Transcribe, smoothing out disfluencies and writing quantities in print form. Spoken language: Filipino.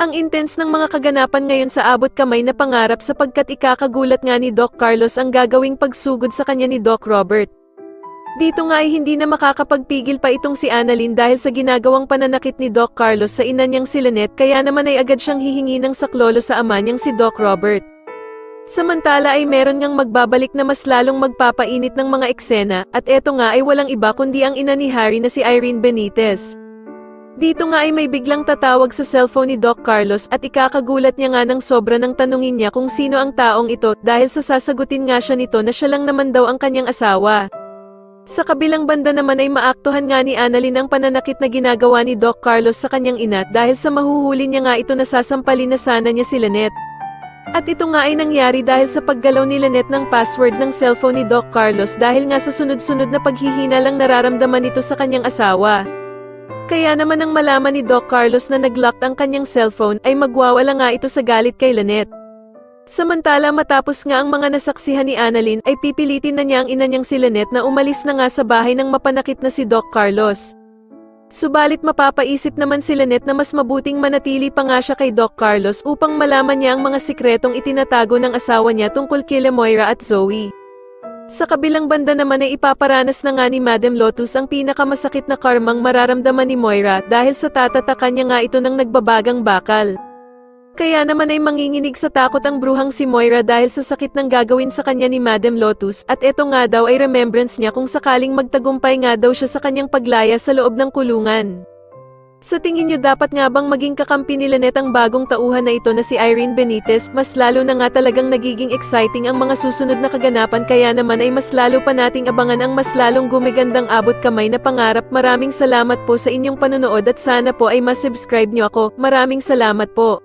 Ang intense ng mga kaganapan ngayon sa abot kamay na pangarap sapagkat ikakagulat nga ni Doc Carlos ang gagawing pagsugod sa kanya ni Doc Robert. Dito nga ay hindi na makakapagpigil pa itong si Annalyn dahil sa ginagawang pananakit ni Doc Carlos sa ina niyang si Lynette kaya naman ay agad siyang hihingi ng saklolo sa ama niyang si Doc Robert. Samantala ay meron ngang magbabalik na mas lalong magpapainit ng mga eksena at eto nga ay walang iba kundi ang ina ni Harry na si Irene Benitez. Dito nga ay may biglang tatawag sa cellphone ni Doc Carlos at ikakagulat niya nga ng sobra nang tanungin niya kung sino ang taong ito dahil sa sasagutin nga siya nito na siya lang naman daw ang kanyang asawa. Sa kabilang banda naman ay maaktuhan nga ni Annalyn ang pananakit na ginagawa ni Doc Carlos sa kanyang ina dahil sa mahuhuli niya nga ito na sasampalin na sana niya si Lynette. At ito nga ay nangyari dahil sa paggalaw ni Lynette ng password ng cellphone ni Doc Carlos dahil nga sa sunod-sunod na paghihina lang nararamdaman ito sa kanyang asawa. Kaya naman nang malaman ni Doc Carlos na nag-lock ang kanyang cellphone ay magwawala nga ito sa galit kay Lynette. Samantala matapos nga ang mga nasaksihan ni Annalyn ay pipilitin na niya ang ina niyang si Lynette na umalis na nga sa bahay ng mapanakit na si Doc Carlos. Subalit mapapaisip naman si Lynette na mas mabuting manatili pa nga siya kay Doc Carlos upang malaman niya ang mga sikretong itinatago ng asawa niya tungkol kila Moira at Zoe. Sa kabilang banda naman ay ipaparanas na nga ni Madam Lotus ang pinakamasakit na karmang mararamdaman ni Moira dahil sa tatatakan niya nga ito ng nagbabagang bakal. Kaya naman ay manginginig sa takot ang bruhang si Moira dahil sa sakit ng gagawin sa kanya ni Madam Lotus at eto nga daw ay remembrance niya kung sakaling magtagumpay nga daw siya sa kanyang paglaya sa loob ng kulungan. Sa tingin niyo dapat nga bang maging kakampi ni Lynette ang bagong tauhan na ito na si Irene Benitez? Mas lalo na nga talagang nagiging exciting ang mga susunod na kaganapan kaya naman ay mas lalo pa nating abangan ang mas lalong gumigandang abot kamay na pangarap. Maraming salamat po sa inyong panonood at sana po ay masubscribe niyo ako. Maraming salamat po.